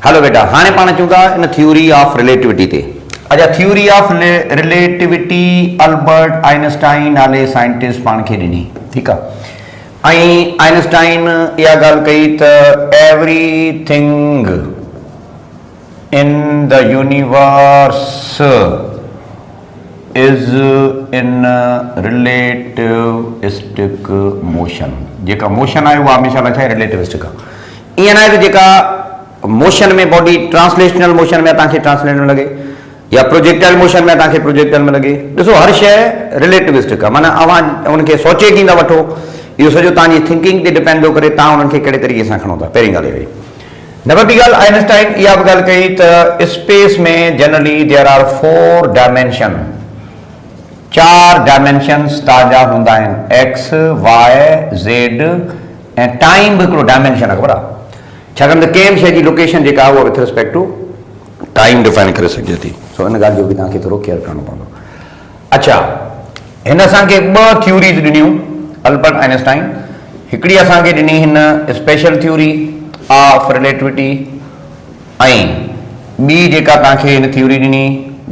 Hello बेटा हाँ पाण अचूं था इन थ्योरी ऑफ रिलेटिविटी ते। अच्छा theory of relativity Albert Einstein नाले साइंटिस्ट पाण खे ॾिनी, ठीकु आहे। ऐं आइंस्टाइन इहा ॻाल्हि कई त everything in the universe is in relativistic motion. जेका मोशन आहे उहा हमेशह छा आहे, रिलेटिविस्टिक आहे। ईअं न आहे त जेका मोशन में बॉडी ट्रांसलेशनल मोशन में तव्हांखे ट्रांसलेट में लॻे या प्रोजेक्टाइल मोशन में तव्हांखे प्रोजेक्टाइल में लॻे। ॾिसो हर शइ रिलेटिविस्टिक आहे, माना अव्हां उनखे सोचे कींदा वठो, इहो सॼो तव्हांजी थिंकिंग ते डिपेंड थो करे तव्हां उन्हनि खे कहिड़े तरीक़े सां खणो था। पहिरीं ॻाल्हि इहा। नंबर ॿी ॻाल्हि आइंस्टाइन इहा बि ॻाल्हि कई त स्पेस में generally there are 4 dimension, 4 dimensions तव्हांजा हूंदा आहिनि, एक्स वाई ज़ेड ऐं टाइम बि हिकिड़ो डायमेंशन आहे, ख़बर आहे। छाकाणि त कंहिं बि शइ जी लोकेशन जेका आहे उहा with respect to time define करे सघे थी। सो इन ॻाल्हि जो बि तव्हांखे थोरो केयर करणो पवंदो। अच्छा हिन असांखे 2 थ्योरीज़ ॾिनियूं अल्बर्ट आइंस्टाइन। हिकिड़ी असांखे ॾिनी हिन स्पेशल थ्योरी ऑफ रिलेटिविटी ऐं ॿी जेका तव्हांखे हिन थ्योरी ॾिनी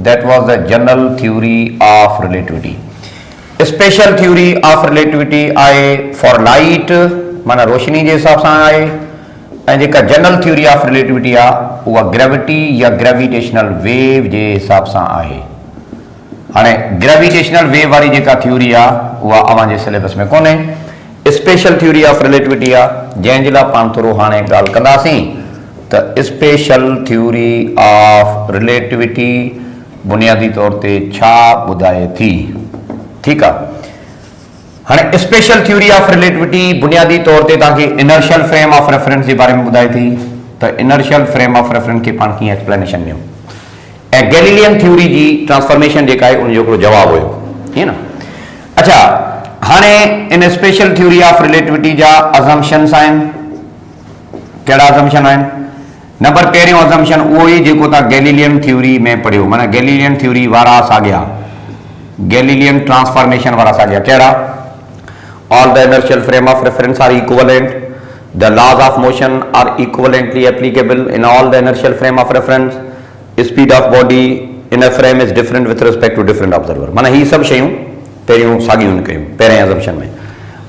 that was the general theory of relativity. Special theory of relativity आहे फॉर लाइट, माना रोशनी जे हिसाब सां आहे। ऐं जेका जनरल थ्योरी ऑफ रिलेटिविटी आहे उहा ग्रेविटी या ग्रेविटेशनल वेव जे हिसाब सां आहे। हाणे ग्रेविटेशनल वेव वारी जेका थ्योरी आहे उहा अव्हांजे सिलेबस में कोन्हे। स्पेशल थ्योरी ऑफ रिलेटिविटी आहे जंहिंजे लाइ पाण थोरो हाणे ॻाल्हि कंदासीं त स्पेशल थ्योरी ऑफ रिलेटिविटी बुनियादी तौर ते छा ॿुधाए थी, ठीकु आहे। हाणे स्पेशल थ्योरी ऑफ रिलेटिविटी बुनियादी तौर ते तव्हांखे इनर्शियल फ्रेम ऑफ रेफरेंस जे बारे में ॿुधाए थी त इनर्शियल फ्रेम ऑफ रेफरेंस खे पाण कीअं एक्सप्लेनेशन ॾियूं, ऐं गैलीलियन थ्योरी जी ट्रांसफॉर्मेशन जेका आहे उनजो हिकिड़ो जवाबु हुयो, ईअं न। अच्छा हाणे इन स्पेशल थ्योरी ऑफ रिलेटिविटी जा अज़म्पशन्स आहिनि। कहिड़ा अज़म्पशन आहिनि? नंबर पहिरियों अज़म्पशन उहो ई जेको तव्हां गैलीलियन थ्योरी में पढ़ियो, माना गैलीलियन थ्योरी वारा साॻिया, गैलीलियन ट्रांसफॉर्मेशन वारा साॻिया। कहिड़ा? All the inertial frame of reference are equivalent. The laws of motion are equivalently applicable in all the inertial frame of reference. Speed of body in a frame is different with respect to different observer. माना ही सभु शयूं पहिरियों साॻियूं कयूं पहिरें assumption में।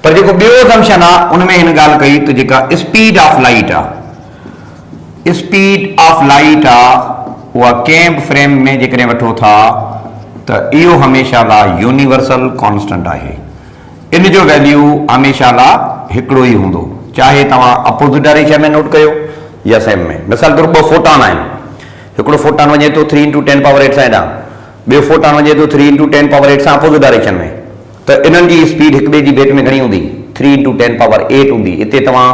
पर जेको ॿियो assumption आहे उनमें हिन ॻाल्हि कई त जेका स्पीड ऑफ लाइट आहे, स्पीड ऑफ लाइट आहे उहा कंहिं बि फ्रेम में जेकॾहिं वठो था त इहो हमेशा लाइ यूनिवर्सल कॉन्स्टेंट आहे। इन जो वैल्यू हमेशा लाइ हिकिड़ो ई हूंदो, चाहे तव्हां अपोजिट डायरेक्शन में नोट कयो या सेम में। मिसाल तौर 2 फोटॉन आहिनि, हिकिड़ो फोटॉन वञे थो 3 × 10⁸ सां हेॾां, ॿियो फोटॉन वञे थो 3 × 10⁸ सां अपोजिट डायरेक्शन में, त इन्हनि जी स्पीड हिक ॿिए जी भेट में घणी हूंदी? 3 × 10⁸ हूंदी। हिते तव्हां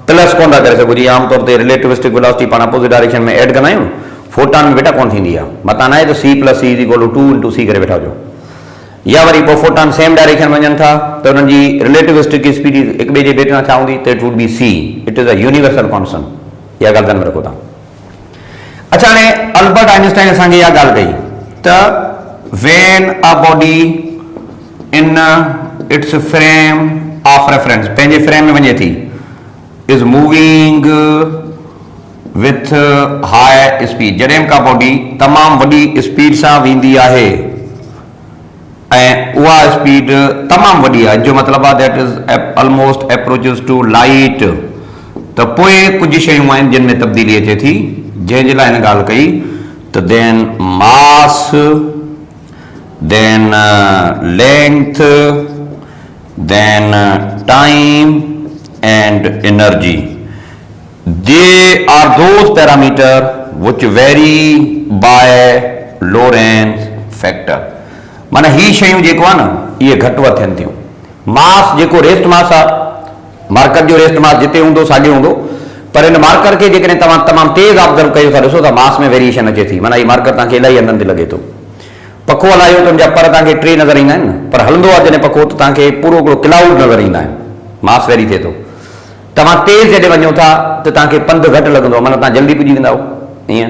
प्लस कोन था करे सघो, जीअं आमतौर ते रिलेटिविस्टिक वेलोसिटी पाण अपोजिट डायरेक्शन में ऐड कंदा आहियूं, फोटॉन में बेटा कोन थींदी आहे। मतां न आहे त C + C = 2 × C करे वेठा हुजो। या वरी पोइ फोटॉन सेम डायरेक्शन वञनि था त उन्हनि जी रिलेटिविस्टिक स्पीड हिक ॿिए जे भेट में छा हूंदी? त it would be C, it is a universal constant. इहा ॻाल्हि ध्यान में रखो तव्हां। अच्छा हाणे अल्बर्ट आइंस्टाइन असांखे इहा ॻाल्हि कई त when a body in its frame of reference, पंहिंजे फ्रेम में वञे थी, is moving with high speed, जॾहिं का बॉडी तमामु वॾी स्पीड सां वेंदी आहे ऐं उहा स्पीड तमामु वॾी आहे, जो मतिलबु आहे that is almost approaches to light, त पोइ कुझु शयूं आहिनि जिन में तब्दीली अचे थी, जंहिंजे लाइ हिन ॻाल्हि कई त then mass, then length, then time and energy, they are those parameter which vary by Lorentz factor. माना ही शयूं जेको आहे न इहे घटि वधि थियनि थियूं। मास जेको रेस्ट मास आहे, मार्कर जो रेस्ट मास जिते हूंदो साॻियो हूंदो, पर हिन मार्कर खे जेकॾहिं तव्हां तमामु तेज़ ऑब्ज़र्व कयो था ॾिसो त मास में वेरिएशन अचे थी। माना हीउ मार्कर तव्हांखे इलाही हंधनि ते लॻे थो। पखो हलायो त हुनजा पर तव्हांखे 3 नज़र ईंदा आहिनि, पर हलंदो आहे जॾहिं पखो त तव्हांखे पूरो हिकिड़ो क्लाउड नज़र ईंदा आहिनि, मास वेरी थिए थो। तव्हां तेज़ जॾहिं वञो था त तव्हांखे पंधु घटि लॻंदो, माना तव्हां जल्दी पुॼी वेंदा ईअं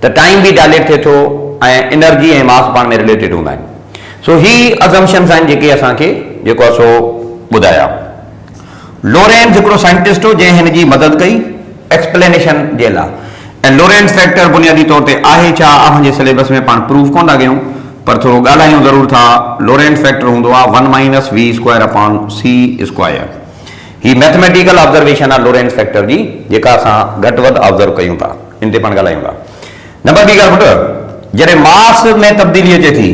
त टाइम बि डायलेट थिए थो ऐं एनर्जी ऐं मास पाण में रिलेटेड हूंदा आहिनि। सो ही अज़म्पशन्स आहिनि जेके असांखे जेको आहे सो ॿुधाया। लोरेंस हिकिड़ो साइंटिस्ट हो जंहिं हिन जी मदद कई एक्सप्लेनेशन जे लाइ। ऐं लोरेंस फैक्टर बुनियादी तौर ते आहे छा असांजे सिलेबस में पाण प्रूफ कोन था कयूं पर थोरो ॻाल्हायूं ज़रूर था। लोरेंस फैक्टर हूंदो आहे 1 minus v square upon c square. ही मैथमेटिकल ऑब्जर्वेशन आहे लोरेंस फैक्टर जी जेका असां घटि वधि ऑब्जर्व कयूं था, इन ते पाण ॻाल्हायूं था। नंबर ॿी ॻाल्हि पुट, जॾहिं मास में तब्दीली अचे थी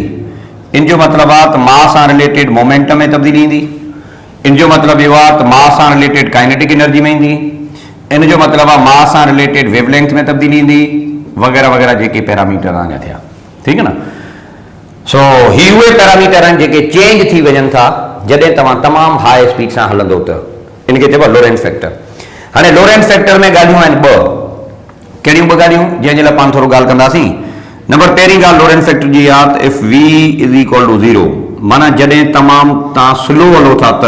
इन जो मतिलबु आहे त मास सां रिलेटेड मोमेंटम में तब्दीली ईंदी। इन जो मतिलबु इहो आहे त मास सां रिलेटेड काइनेटिक एनर्जी में ईंदी। इन जो मतिलबु आहे मास सां रिलेटेड वेवलेंथ में तब्दीली ईंदी वग़ैरह वग़ैरह जेके पैरामीटर अञा थिया, ठीकु है न। सो ही उहे पैरामीटर आहिनि जेके चेंज थी वञनि था जॾहिं तव्हां तमामु हाई स्पीड सां हलंदो त इनखे चइबो आहे लोरेंस फैक्टर। हाणे लोरेंस फैक्टर में ॻाल्हियूं आहिनि ॿ, कहिड़ियूं ॿ ॻाल्हियूं जंहिंजे लाइ पाण थोरो ॻाल्हि कंदासीं। नंबर पहिरीं ॻाल्हि लोरेंस फैक्टर जी आहे त if v is equal to 0, माना जॾहिं तमामु तव्हां स्लो हलो था त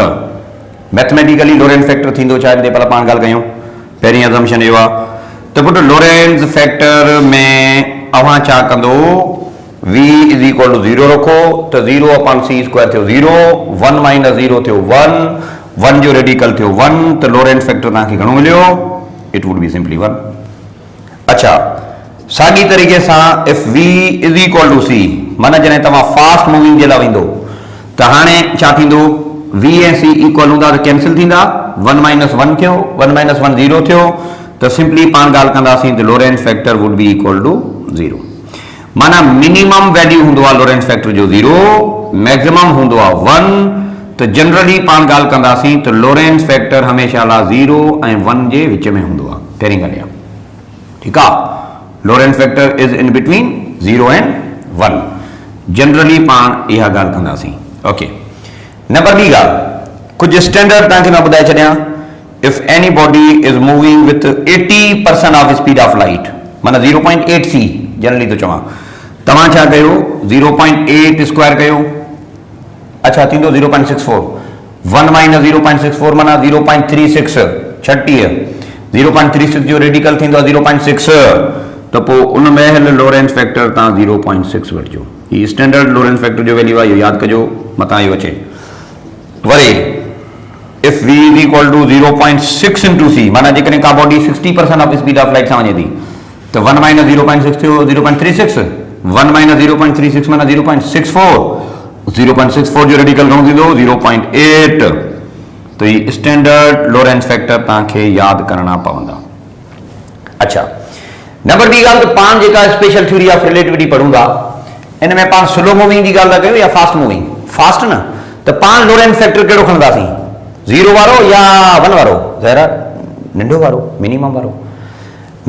मैथमेटिकली लोरेंस फैक्टर थींदो छा, हिन ते पहिला पाण ॻाल्हि कयूं। पहिरीं अज़म्पशन इहो आहे त पुट लोरेंस फैक्टर में अव्हां छा कंदो, v इज इक्वल टू 0 रखो त 0 अपॉन सी स्क्वायर थियो 0, 1 माइनस 0 थियो 1, 1 जो रेडिकल थियो 1, त लोरेंस फैक्टर तव्हांखे घणो मिलियो, इट वुड बी सिंपली 1। अच्छा, साॻी तरीक़े सां if v is equal to c, माना जॾहिं तव्हां फास्ट मूविंग जे लाइ वेंदो त हाणे छा थींदो, v ऐं c इक्वल हूंदा त कैंसिल थींदा, 1 माइनस 1 थियो, 1 माइनस 1 0 थियो, त सिंपली पाण ॻाल्हि कंदासीं त Lorentz factor would be equal to 0। माना मिनिमम वैल्यू हूंदो आहे लोरेंस फैक्टर जो 0, मैक्सिमम हूंदो आहे 1, त जनरली पाण ॻाल्हि कंदासीं त लोरेंस फैक्टर हमेशह लाइ 0 ऐं 1 जे विच में हूंदो आहे। पहिरीं ॻाल्हि आहे, ठीकु आहे, Lorentz factor is in between 0 and 1, generally पाण इहा ॻाल्हि कंदासीं। ओके, नंबर ॿी ॻाल्हि, कुझु स्टैंडर्ड तव्हांखे मां ॿुधाए छॾियां। If any body is moving with 80% of speed of light, माना 0.8 c जनरली तो चवां, तव्हां छा कयो 0.8 स्क्वायर कयो, अच्छा थींदो 0.64, 1 माइनस 0.64 माना 0.36, 36, 0.36 जो रेडिकल थींदो 0.6, त पोइ उन में हल लोरेंस फैक्टर तव्हां 0.6 वठिजो। ही स्टैंडर्ड लोरेंस फैक्टर जो वैल्यू आहे, इहो यादि कजो, मथां इहो अचे। वरी if v is equal to 0.6 into c, माना जेकॾहिं का body 60% of speed of light सां वञे थी तो 1 माइनस 0.6 थियो 0.36, 1 माइनस 0.36 माना 0.64, 0.64 जो रेडिकल घणो थींदो 0.8, तो ये स्टैंडर्ड लोरेंस फैक्टर तव्हांखे यादि करणा पवंदा। अच्छा, नंबर ॿी ॻाल्हि त पाण जेका स्पेशल थ्योरी ऑफ रिलेटिविटी पढ़ूं था इन में पाण स्लो मूविंग जी ॻाल्हि था कयूं या फास्ट मूविंग, फास्ट न, त पाण लोरेंस फैक्टर कहिड़ो खणंदासीं, 0 वारो या 1 वारो, ज़ाहिर नंढो वारो, मिनिमम वारो।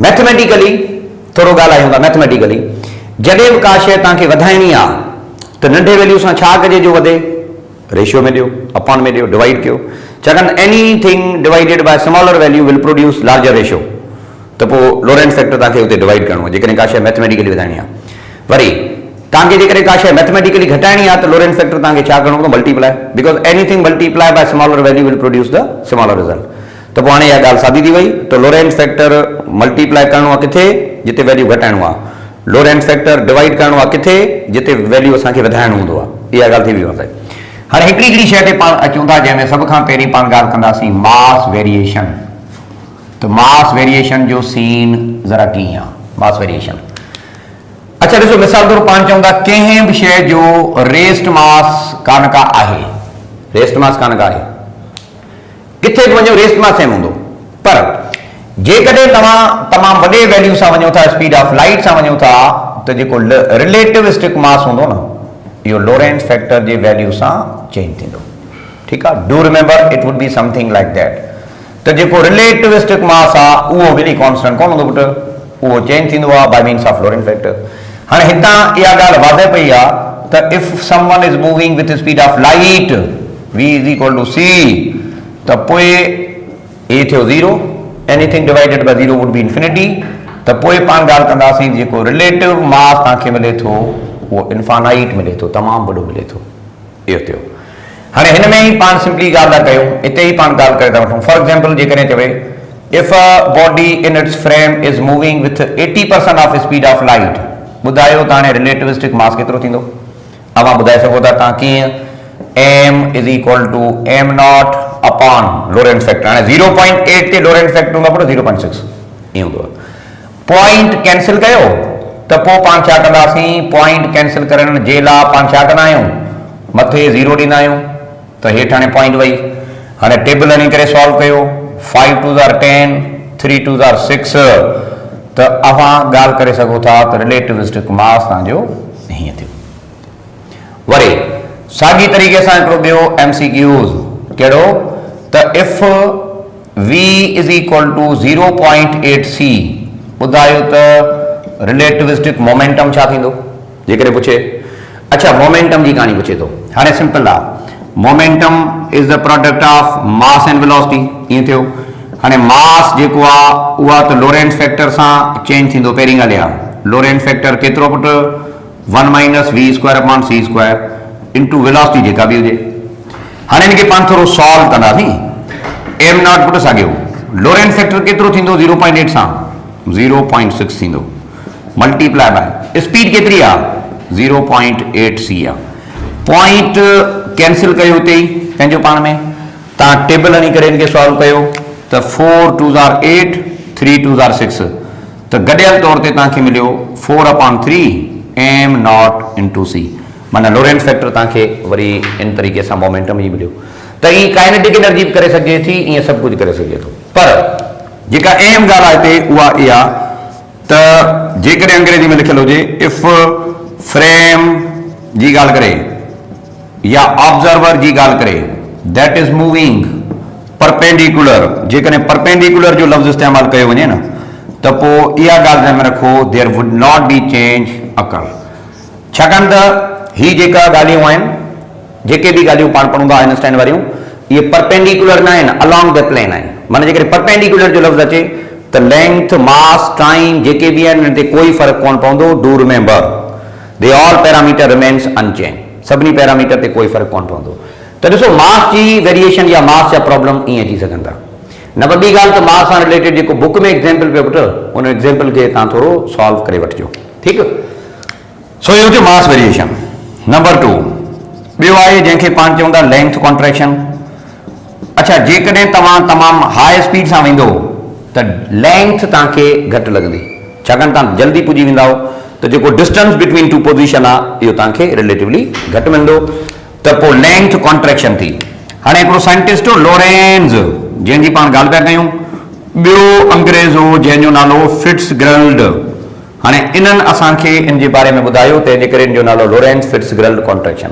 मैथमेटिकली थोरो ॻाल्हायूं था, मैथमेटिकली जॾहिं बि का शइ तव्हांखे वधाइणी आहे त नंढे वैल्यू सां छा कजे जो वधे, रेशियो में ॾियो, अपॉन में ॾियो, डिवाइड कयो, छाकाणि anything divided bye smaller value will produce larger ratio, त पोइ लोरेंस फैक्टर तव्हांखे उते डिवाइड करिणो आहे जेकॾहिं का शइ मैथमेटिकली वधाइणी आहे। वरी तव्हांखे जेकॾहिं का शइ मैथमेटिकली घटाइणी आहे त लोरेंस फैक्टर तव्हांखे छा करिणो पवंदो, multiply, because anything multiply by smaller value will produce the smaller result. त पोइ हाणे इहा ॻाल्हि सादी थी वई, त लोरेंस फैक्टर मल्टीप्लाई करिणो आहे किथे, जिते वैल्यू घटाइणो आहे, लोरेंस फैक्टर डिवाइड करिणो आहे किथे, जिते वैल्यू असांखे वधाइणो हूंदो आहे। इहा ॻाल्हि थी वई आहे। हाणे हिकिड़ी शइ ते पाण अचूं था जंहिंमें सभ खां पहिरीं पाण ॻाल्हि कंदासीं मास वेरिएशन। त मास वेरिएशन जो सीन ज़रा कीअं आहे, मास वेरिएशन। अच्छा ॾिसो, मिसाल तौर पाण चऊं था कंहिं बि शइ जो रेस्ट मास कान का आहे, रेस्ट मास कान का आहे, किथे बि वञो रेस्ट मास सेम हूंदो, पर जेकॾहिं तव्हां तमामु वॾे वैल्यू सां वञो था, स्पीड ऑफ लाइट सां वञो था, त जेको रिलेटिविस्टिक मास हूंदो न, इहो लोरेंस फैक्टर जे वैल्यू सां चेंज थींदो। ठीकु आहे, do remember it would be something like that. त जेको रिलेटिविस्टिक मास आहे उहो वरी कॉन्स्टेंट कोन हूंदो पुट, उहो चेंज थींदो आहे by means of Lorentz factor. हाणे हितां इहा ॻाल्हि वाज़े पई आहे त if someone is moving with speed of light v is equal to c, त पोइ ए थियो 0, anything divided by 0 would be infinity, त पोइ पाण ॻाल्हि कंदासीं जेको रिलेटिव मास तव्हांखे मिले थो उहो इन्फानाइट मिले थो, तमामु वॾो मिले थो। इहो थियो। हाणे हिन में ई पाण सिंपली ॻाल्हि था कयूं, हिते ई पाण ॻाल्हि करे था वठूं। फॉर एग्जाम्पल जेकॾहिं चवे if a body in its frame is moving with 80% of speed of light, ॿुधायो त हाणे रिलेटिविस्टिक मास केतिरो थींदो, अवां ॿुधाए सघो था तव्हां कीअं, m is equal to m not upon Lorentz factor. हाणे 0.8 ते लोरेंस फैक्टर हूंदो आहे 0.6 ईअं हूंदो आहे। पॉइंट कैंसिल कयो त पोइ पाण छा कंदासीं, पॉइंट कैंसिल करण जे लाइ पाण छा कंदा आहियूं, मथे 0 ॾींदा आहियूं, त हेठि हाणे पॉइंट वई। हाणे टेबल हणी करे सॉल्व कयो, 5 2 10, 3 2 6, त अव्हां ॻाल्हि करे सघो था त रिलेटिविस्टिक मास तव्हांजो हीअं थियो। वरी साॻी तरीक़े सां हिकिड़ो ॿियो MCQs कहिड़ो, त if V is equal to 0.8c ॿुधायो त रिलेटिविस्टिक मोमेंटम छा थींदो, जेकॾहिं पुछे। अच्छा, मोमेंटम जी कहाणी पुछे थो। हाणे सिंपल आहे, momentum is the product of mass and velocity, ईअं थियो। हाणे मास जेको आहे उहा त लोरेंस फैक्टर सां चेंज थींदो। पहिरीं ॻाल्हि आहे लोरेंस फैक्टर केतिरो पुटु, 1 - v² c² इंटू वेलोसिटी जेका बि हुजे। हाणे हिनखे पाण थोरो सॉल्व कंदासीं। m नॉट पुटु साॻियो, लोरेंस फैक्टर केतिरो थींदो 0.8 सां 0.6 थींदो, मल्टीप्लाई बाय स्पीड केतिरी आहे 0.8c आहे। पॉइंट कैंसिल कयो हुते ई पंहिंजो पाण में, तव्हां टेबल हणी करे हिनखे सॉल्व कयो त 4 2 8, 3 2 6, त गॾियल तौर ते तव्हांखे मिलियो 4/3 m नॉट इंटू c, माना लोरेंस फैक्टर तव्हांखे वरी इन तरीक़े सां मोमेंटम ई मिलियो। त ईअं काइनेटिक एनर्जी बि करे सघिजे थी, ईअं सभु कुझु करे सघिजे थो। पर जेका अहम ॻाल्हि आहे हिते उहा इहा त जेकॾहिं अंग्रेजी में लिखियलु हुजे इफ फ्रेम जी ॻाल्हि करे या ऑब्जर्वर जी ॻाल्हि करे दैट इज मूविंग परपेंडिकुलर, जेकॾहिं परपेंडिकुलर जो लफ़्ज़ इस्तेमालु कयो वञे न त पोइ इहा ॻाल्हि ध्यान में रखो, there would not be change occur. छाकाणि त ही जेका ॻाल्हियूं आहिनि, जेके बि ॻाल्हियूं पाण पढ़ूं था आइंस्टाइन वारियूं, इहे परपेंडिकुलर न आहिनि, अलोंग द प्लेन आहिनि। माना जेकॾहिं परपेंडिकुलर जो लफ़्ज़ अचे त लेंथ मास टाइम जेके बि आहिनि हिन ते कोई फ़र्क़ु कोन पवंदो। Do remember they all parameter remains unchange, सभिनी पैरामीटर ते कोई फ़र्क़ु कोन पवंदो। त ॾिसो मास जी वेरिएशन या मास जा प्रॉब्लम ईअं अची सघनि था। नंबर ॿी ॻाल्हि त मास सां रिलेटेड जेको बुक में एग्जाम्पल पियो पुटु, उन एग्जाम्पल खे तव्हां थोरो सॉल्व करे वठिजो, ठीकु। सो इहो थियो मास वेरिएशन। नंबर 2 ॿियो आहे जंहिंखे पाण चऊं था लेंथ कॉन्ट्रैक्शन। अच्छा, जेकॾहिं तव्हां तमामु हाई स्पीड सां वेंदो त लेंथ तव्हांखे घटि लॻंदी, छाकाणि तव्हां जल्दी पुॼी वेंदा त जेको डिस्टेंस बिटवीन टू पोज़ीशन आहे इहो तव्हांखे रिलेटिवली घटि मिलंदो, त पोइ लेंथ कॉन्ट्रैक्शन थी। हाणे हिकिड़ो साइंटिस्ट हो लोरेंज, जंहिंजी पाण ॻाल्हि पिया कयूं, ॿियो अंग्रेज़ हो जंहिंजो नालो फिट्सजेराल्ड। हाणे इन्हनि असांखे इन जे बारे में ॿुधायो, तंहिंजे करे इन जो नालो Lorentz Fitzgerald contraction.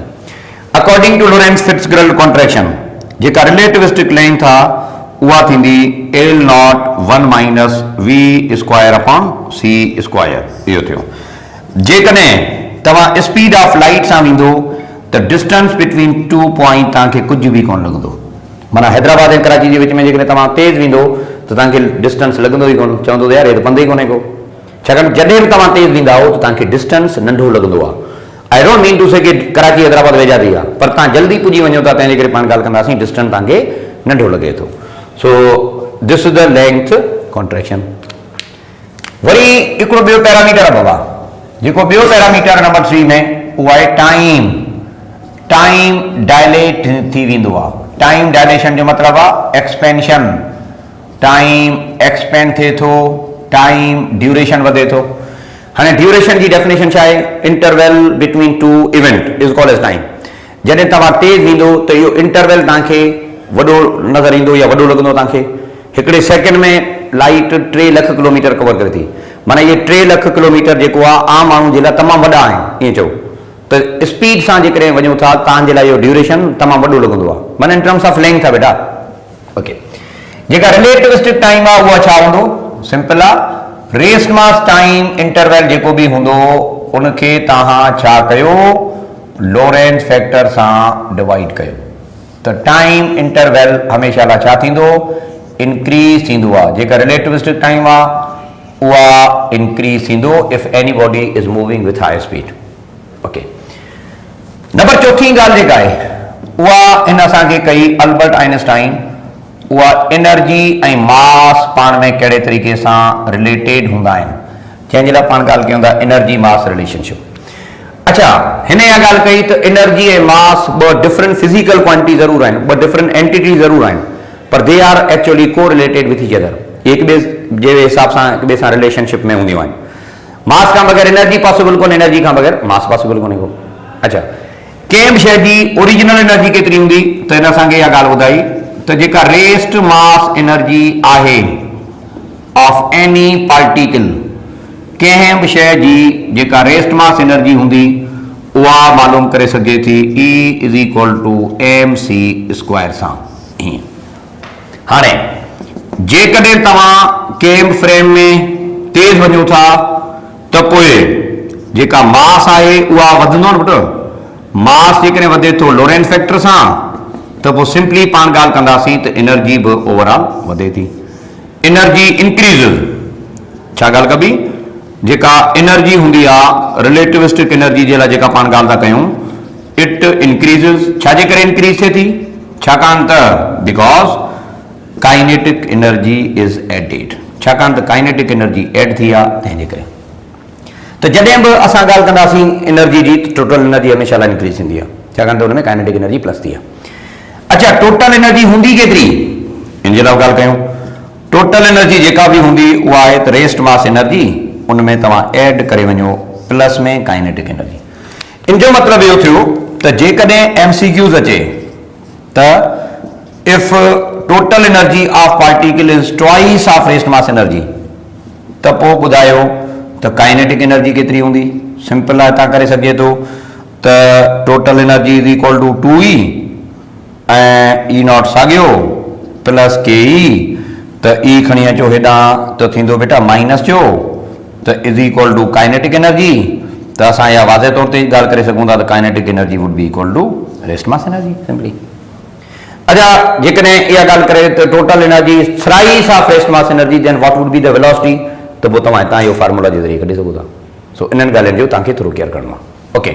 According to Lorentz Fitzgerald contraction जेका रिलेटिविस्टिक लेंथ आहे उहा थींदी L नॉट 1 - v²/c²। इहो थियो। जेकॾहिं तव्हां स्पीड ऑफ लाइट सां वेंदो त डिस्टेंस बिटवीन टू पॉइंट तव्हांखे कुझु बि कोन लॻंदो। माना हैदराबाद ऐं कराची जे विच में जेकॾहिं तव्हां तेज़ वेंदो त तव्हांखे डिस्टेंस लॻंदो ई कोन, चवंदो यार हे त पंधु ई कोन्हे को। छाकाणि जॾहिं बि तव्हां तेज़ वेंदा हो त तव्हांखे डिस्टेंस नंढो लॻंदो आहे। आई डोंट मीन टू से कि कराची हैदराबाद वेझा थी आहे, पर तव्हां जल्दी पुॼी वञो था, तंहिंजे करे पाण ॻाल्हि कंदासीं डिस्टेंस तव्हांखे नंढो लॻे थो। So this is the length contraction. Worry हिकिड़ो ॿियो पैरामीटर आहे बाबा, जेको ॿियो पैरामीटर नंबर 3 में उहो आहे टाइम। टाइम डायलेट थी वेंदो आहे। टाइम डायलेशन जो मतिलबु आहे एक्सपेंशन। टाइम एक्सपेंड थिए थो, टाइम ड्यूरेशन वधे थो। हाणे ड्यूरेशन जी डेफिनेशन छा आहे, interval between two event is called as time. जॾहिं तव्हां तेज़ वेंदो त इहो इंटरवल तव्हांखे वॾो नज़र ईंदो या वॾो लॻंदो तव्हांखे। हिकिड़े सेकेंड में लाइट 3 लख किलोमीटर कवर करे थी, माना इहे 3 लख किलोमीटर जेको आहे आम माण्हू जे लाइ तमामु वॾा आहिनि। ईअं चओ त स्पीड सां जेकॾहिं वञूं था तव्हांजे लाइ इहो ड्यूरेशन तमामु वॾो लॻंदो आहे, माना इन टर्म्स ऑफ लेंथ आहे बेटा। ओके, जेका रिलेटिविस्टिक टाइम आहे उहा छा हूंदो, सिंपल आहे, रेस्ट मास टाइम इंटरवल जेको बि हूंदो उनखे तव्हां छा कयो, लोरेंस फैक्टर सां डिवाइड कयो। त टाइम इंटरवल हमेशह लाइ छा थींदो, इंक्रीज थींदो आहे। जेका रिलेटिविस्टिक टाइम आहे उहा इंक्रीज थींदो if any body is moving with high speed. Okay, number 4 ॻाल्हि जेका आहे उहा इन असांखे कई अल्बर्ट आइंस्टाइन, उहा एनर्जी ऐं मास पाण में कहिड़े तरीक़े सां रिलेटेड हूंदा आहिनि, जंहिंजे लाइ पाण ॻाल्हि कयूं था एनर्जी मास रिलेशनशिप। अच्छा, हिन या ॻाल्हि कई त एनर्जी ऐं मास ॿ डिफरेंट फिजिकल क्वांटिटी ज़रूर आहिनि, ॿ डिफरेंट एंटिटी ज़रूर आहिनि, पर दे आर एक्चुअली को रिलेटेड विथ ईच अदर, एक ॿिए जे हिसाब सां हिक ॿिए सां रिलेशनशिप में हूंदियूं आहिनि। मास खां बग़ैर एनर्जी पॉसिबल कोन्हे, एनर्जी खां बग़ैर मास पॉसिबल कोन्हे को। अच्छा, कंहिं बि शइ जी ओरिजिनल एनर्जी केतिरी हूंदी, त हिन असांखे इहा ॻाल्हि ॿुधाई त जेका रेस्ट मास एनर्जी आहे ऑफ एनी पार्टिकल, कंहिं बि शइ जी जेका रेस्ट मास एनर्जी हूंदी उहा मालूम करे सघिजे थी E is equal to mc square सां। ईअं हाणे जेकॾहिं तव्हां कंहिं बि फ्रेम में तेज़ वञो था त पोइ जेका मास आहे उहा वधंदो न पुटु। मास जेकॾहिं वधे थो लोरेंस फैक्टर सां त पोइ सिंपली पाण ॻाल्हि कंदासीं त एनर्जी बि ओवरऑल वधे थी। एनर्जी इंक्रीज़, छा ॻाल्हि कबी, जेका एनर्जी हूंदी आहे रिलेटिविस्टिक एनर्जी जे लाइ जेका पाण ॻाल्हि था कयूं, इट इंक्रीज़। छाजे करे इंक्रीज़ थिए थी? छाकाणि त because kinetic energy is added, छाकाणि त काइनेटिक एनर्जी एड थी आहे, तंहिंजे करे। त जॾहिं बि असां ॻाल्हि कंदासीं एनर्जी जी, टोटल एनर्जी हमेशह लाइ इंक्रीज़ थींदी आहे, छाकाणि त हुन में काइनेटिक एनर्जी प्लस थी आहे। अच्छा, टोटल एनर्जी हूंदी केतिरी, इन जे लाइ ॻाल्हि कयूं। टोटल एनर्जी जेका बि हूंदी उहा आहे त रेस्ट मास एनर्जी, उन में तव्हां ऐड करे वञो प्लस में काइनेटिक एनर्जी। इन जो मतिलबु इहो थियो त जेकॾहिं MCQs अचे त if total energy of particle is twice of rest mass energy, त पोइ ॿुधायो त काइनेटिक एनर्जी केतिरी हूंदी। सिंपल आहे, तव्हां करे सघिजे थो त total energy is equal to 2E ऐं E नॉट साॻियो प्लस KE, त E खणी अचो हेॾां त थींदो बेटा माइनस जो, त is equal to kinetic energy. त असां इहा वाज़े तौर ते ॻाल्हि करे सघूं था त kinetic energy would be equal to rest mass energy simply. अच्छा, जेकॾहिं इहा ॻाल्हि करे त total energy thrice of rest mass energy, then what would be the velocity, त पोइ तव्हां हितां इहो फार्मूला जे ज़रिए कढी सघो था। सो इन्हनि ॻाल्हियुनि जो तव्हांखे थोरो केयर करिणो आहे। ओके,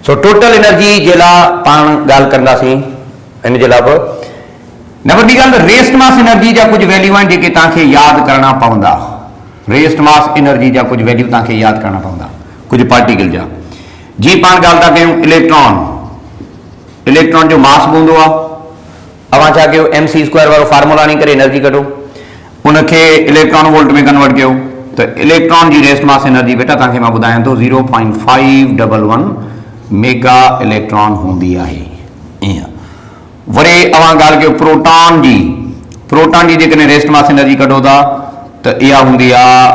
सो टोटल एनर्जी जे लाइ पाण ॻाल्हि कंदासीं, इन जे लाइ बि नंबर ॿी ॻाल्हि, रेस्ट मास एनर्जी जा कुझु वैल्यू आहिनि जेके तव्हांखे यादि करणा पवंदा। रेस्ट मास एनर्जी जा कुझु वैल्यू तव्हांखे यादि करणा पवंदा कुझु पार्टिकल जा। जीअं पाण ॻाल्हि था कयूं इलेक्ट्रॉन, इलेक्ट्रॉन जो मास हूंदो आहे। अवां छा कयो, MC स्क्वायर वारो फार्मूला आणी करे एनर्जी कढो, उनखे इलेक्ट्रॉन वोल्ट में कन्वर्ट कयो, त इलेक्ट्रॉन जी रेस्ट मास एनर्जी बेटा तव्हांखे मां ॿुधायां थो 0.511 मेगा इलेक्ट्रॉन हूंदी आहे। ईअं वरी अवां ॻाल्हि कयो प्रोटॉन जी, प्रोटॉन जी जेकॾहिं रेस्ट मास एनर्जी कढो था त इहा हूंदी आहे,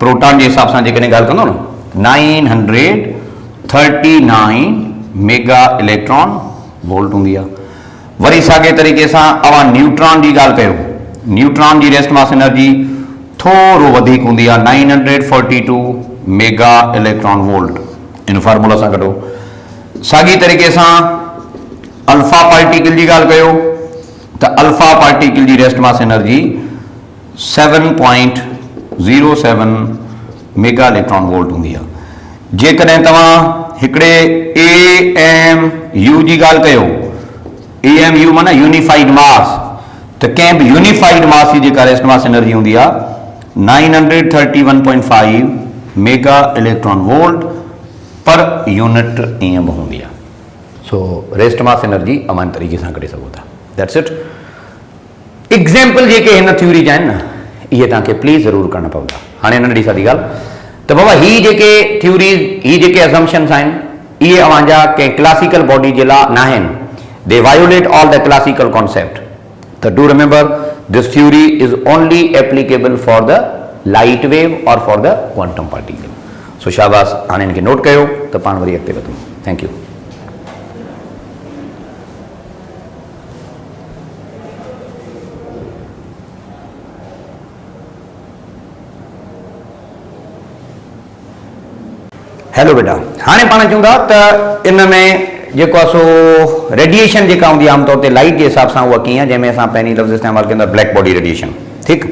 प्रोटॉन जे हिसाब सां जेकॾहिं ॻाल्हि कंदो न, 939 मेगा इलेक्ट्रॉन वोल्ट हूंदी आहे। वरी साॻे तरीक़े सां अवां न्यूट्रॉन जी ॻाल्हि कयो, न्यूट्रॉन जी रेस्ट मास एनर्जी थोरो वधीक हूंदी आहे, 942 मेगा इलेक्ट्रॉन वोल्ट, इन फार्मूला सां कढो। साॻी तरीक़े सां अल्फा पार्टिकल जी ॻाल्हि कयो त अल्फा पार्टिकल जी rest mass energy 7.07 mega electron volt हूंदी आहे। जेकॾहिं तव्हां हिकिड़े AMU जी ॻाल्हि कयो, AMU माना यूनिफाइड मास, त कंहिं बि यूनिफाइड मास जी जेका रेस्ट मास एनर्जी हूंदी आहे 931.5 mega electron volt per unit ईअं बि हूंदी आहे। सो रेस्ट मास एनर्जी अमान तरीक़े सां कढी सघो था। That's it. एग्जाम्पल जेके हिन थ्योरी जा आहिनि न, इहे तव्हांखे प्लीज़ ज़रूरु करणा पवंदा। हाणे नंढी सादी ॻाल्हि त बाबा ही जेके थ्योरीज़, ही जेके असम्पशन्स आहिनि, इहे अवांजा कंहिं क्लासिकल बॉडी जे लाइ न आहिनि। They violate all the classical concept. त do remember this theory is only applicable for the light wave or for the quantum particle. So शाबाश, हाणे इनखे नोट कयो त पाण वरी अॻिते वधूं। Thank you. हेलो बेटा, हाणे पाण चऊं था त इन में जेको आहे सो रेडिएशन जेका हूंदी आहे आमतौर ते लाइट जे हिसाब सां उहा कीअं आहे, जंहिंमें असां पहिरीं लफ़्ज़ इस्तेमालु कंदा ब्लैक बॉडी रेडिएशन। ठीकु।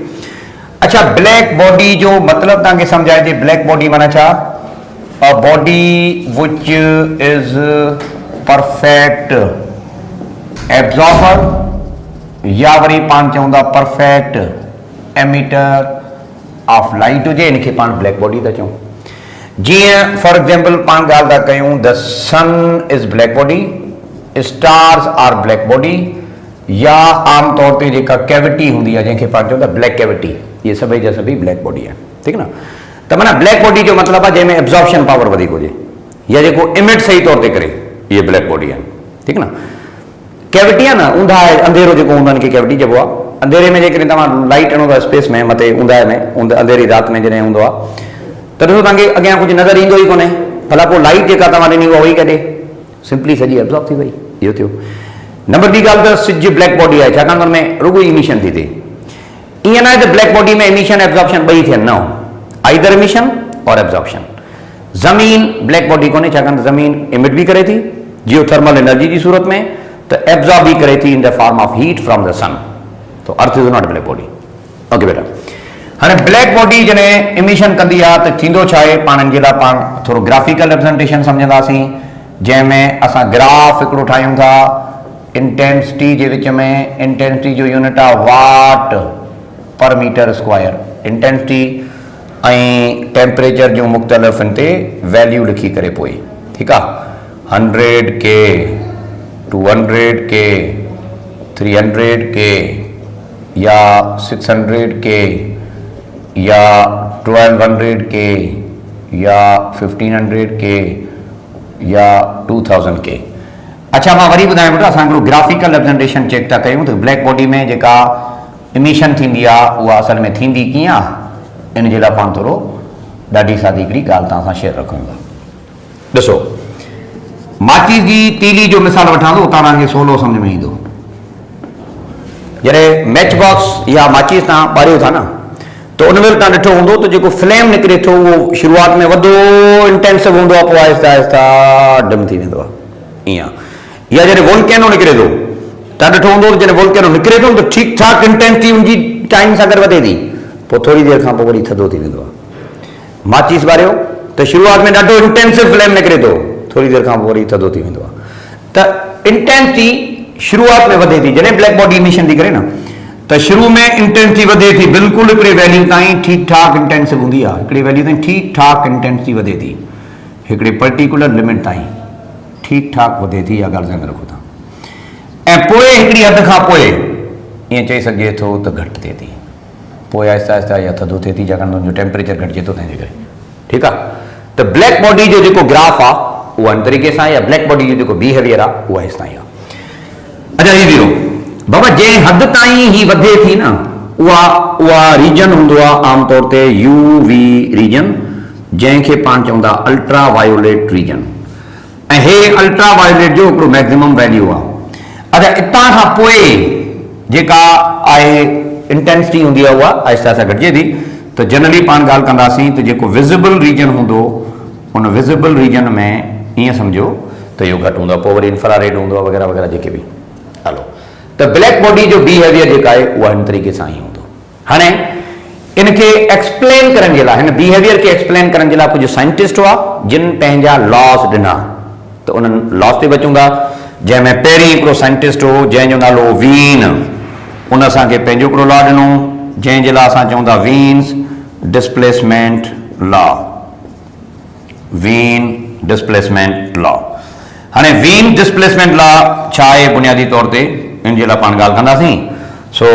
अच्छा, ब्लैक बॉडी जो मतिलबु तव्हांखे सम्झाइजे। ब्लैक बॉडी माना छा? A body which is perfect absorber, या वरी पाण चऊं था परफेक्ट एमिटर ऑफ लाइट हुजे, इनखे पाण ब्लैक बॉडी था चऊं। जीअं फॉर एग्जाम्पल पाण ॻाल्हि था कयूं the sun is black body, stars are black body, या आमतौर ते जेका कैविटी हूंदी आहे जंहिंखे पाण चऊं था ब्लैक कैविटी, ये सभई जा सभई ब्लैक बॉडी है, ठीक है ना। तो माना ब्लैक बॉडी जो मतलब है जैमें एब्जॉर्प्शन पावर वधिक हुजे या जो इमिट सही तौर पर करे, ये ब्लैक बॉडी है, ठीक है ना। कैविटी है ना, ऊंधा है अंधेरो जो हूँ कि कैविटी जब अंधेरे में जो तव्हां लाइट हणो स्पेस में मथे ऊंधा में अंधेरी रात में जैसे हूंदो आहे तो ॾिसो तव्हांखे अॻियां कुझु नज़र ईंदो ई कोन्हे, भला पोइ लाइट जेका तव्हां ॾिनी उहा वही कढे, सिंपली सॼी एब्जॉर्ब थी वई, इहो थियो। नंबर ॿी ॻाल्हि त सिज ब्लैक बॉडी आहे, छाकाणि त हुनमें रुॻो इमिशन थी थिए। ईअं न आहे त ब्लैक बॉडी में इमिशन एब्जॉर्प्शन ॿई थियनि, न, आइदर इमिशन और एब्जॉर्प्शन। ज़मीन ब्लैक बॉडी कोन्हे, छाकाणि त ज़मीन इमिट भी करे थी जियो थर्मल एनर्जी जी सूरत में, तो एब्जॉर्ब भी करे थी in the form of heat from the sun, तो earth is not black body. Okay बेटा, हाँ ब्लैक बॉडी जैसे इमिशन कंदी आहे तो थींदो छा आहे, पाणनि जे लाइ पाण थोरो ग्राफिकल रिप्रेजेंटेशन सम्झंदासीं, जंहिंमें असां ग्राफ हिकिड़ो ठाहियूं था इंटेंसिटी जे विच में। इंटेंसिटी जो यूनिट आहे वाट पर मीटर स्क्वायर, इंटेंसिटी ऐं टेम्परेचर जो मुख़्तलिफ़ इन ते वैल्यू लिखी करे पोइ, ठीकु आहे। 100 के, 200 के, 300 के या 600 के या 1200 के या 1500 के या 2000 के। अच्छा मां वरी ॿुधायां बेटा, असां हिकिड़ो ग्राफिकल रिप्रेजेंटेशन चेक था कयूं तो ब्लैक बॉडी में जेका इमिशन थींदी आहे उहा असल में थींदी कीअं आहे, इन जे लाइ पाण थोरो ॾाढी सादी हिकिड़ी ॻाल्हि तव्हां सां शेयर रखूं था। ॾिसो, माचिस जी तीली जो मिसाल वठां थो, उतां तव्हांखे सवलो सम्झ में ईंदो। जॾहिं मैच बॉक्स या माचिस तव्हां ॿारियो था न, तो उन में तव्हां ॾिठो हूंदो तो जेको फ्लेम निकिरे थो उहो शुरूआत में वॾो इंटेंसिव हूंदो आहे, पोइ आहिस्ता आहिस्ता डिम थी वेंदो आहे, ईअं। या जॾहिं वोल्केनो निकिरे थो, तव्हां ॾिठो हूंदो जॾहिं वोल्केनो निकिरे थो त ठीकु ठाक इंटेंसिटी उनजी टाइम सां गॾु वधे थी, पोइ थोरी देरि खां पोइ वरी थधो थी वेंदो आहे। माचिस ॿारियो त शुरूआत में ॾाढो इंटेंसिव फ्लेम निकिरे थो, थोरी देरि खां पोइ वरी थधो थी वेंदो आहे। त इंटेंसिटी शुरूआत में वधे थी, जॾहिं ब्लैक बॉडी इमिशन थी करे न, तो शुरू में इंटेंसिटी वधे थी, बिल्कुलु हिकिड़े वैल्यू ताईं ठीकु ठाक इंटेंसिव हूंदी आहे, हिकिड़े वैल्यू ताईं ठीकु ठाक इंटेंसिटी वधे थी, हिकिड़े पर्टिकुलर लिमिट ताईं ठीकु ठाक वधे थी, इहा ॻाल्हि ध्यानु रखो था। ऐं पोइ हिकिड़ी हद खां पोइ ईअं चई सघिजे थो त घटि थिए थी, पोइ आहिस्ता आहिस्ता इहा थधो थिए थी, छाकाणि त हुनजो टेम्परेचर घटिजे थो तंहिंजे करे, ठीकु आहे। त ब्लैक बॉडी जो जेको ग्राफ आहे उहा इन तरीक़े सां, या ब्लैक बॉडी जो जेको बिहेवियर आहे उहा इस ताईं आहे। अच्छा ही ॾियो बाबा, जंहिं हद ताईं ही वधे थी न, उहा रीजन हूंदो आहे आमतौर ते UV रीजन, जंहिंखे पाण चवंदा अल्ट्रा वायोलेट रीजन, ऐं हे अल्ट्रा वायोलेट जो हिकिड़ो मैक्सिमम वैल्यू आहे। अच्छा इतां खां पोइ जेका आहे इंटेंसिटी हूंदी आहे उहा आहिस्ता आहिस्ता घटिजे थी। त जनरली पाण ॻाल्हि कंदासीं त जेको विज़िबल रीजन हूंदो, उन विज़िबल रीजन में ईअं सम्झो त इहो घटि हूंदो आहे, पोइ वरी इंफ्रारेड हूंदो आहे वग़ैरह वग़ैरह जेके बि। हलो, तो ब्लैक बॉडी जो बिहेवियर जेका है वह इन तरीके से ही हूंदो। हाणे इनके एक्सप्लेन करण जे लाइ, हिन बिहेवियर के एक्सप्लेन करण जे लाइ कुछ साइंटिस्ट हुआ जिन पंहिंजा लॉस ॾिना, तो उन्हनि लॉस ते बचूंगा, जंहिंमें पहिरीं हिकिड़ो साइंटिस्ट हो जंहिंजो नालो वीन, उन असांखे पंहिंजो हिकिड़ो लॉ ॾिनो, जंहिंजे लाइ असां चवंदा Wien's displacement law, Wien displacement law. हाणे वीन डिस्प्लेसमेंट लॉ छा आहे बुनियादी तौर ते इन जे लाइ पाण ॻाल्हि कंदासीं, सो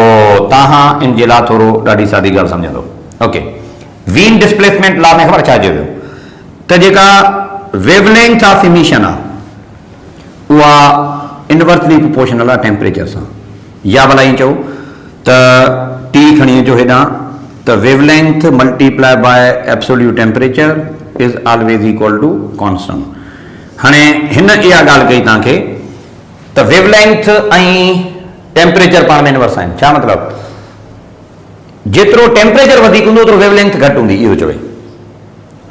तव्हां इन जे लाइ थोरो ॾाढी सादी ॻाल्हि सम्झंदो। ओके, वीन डिस्प्लेसमेंट लॉ में ख़बर छा चयो वियो त जेका वेवलेंथ ऑफ इमिशन आहे उहा इनवर्सली प्रोपोर्शनल आहे टेम्परेचर सां, या भला ईअं चओ त T खणी अचो हेॾां, त wavelength multiply by absolute temperature is always equal to constant. हाणे हिन इहा ॻाल्हि कई तव्हांखे त वेवलेंथ ऐं टेम्परेचर पाण में इनवर्स आहिनि, छा मतिलबु, जेतिरो टेम्परेचर वधीक हूंदो ओतिरो वेवलेंथ घटि हूंदी, इहो चवे।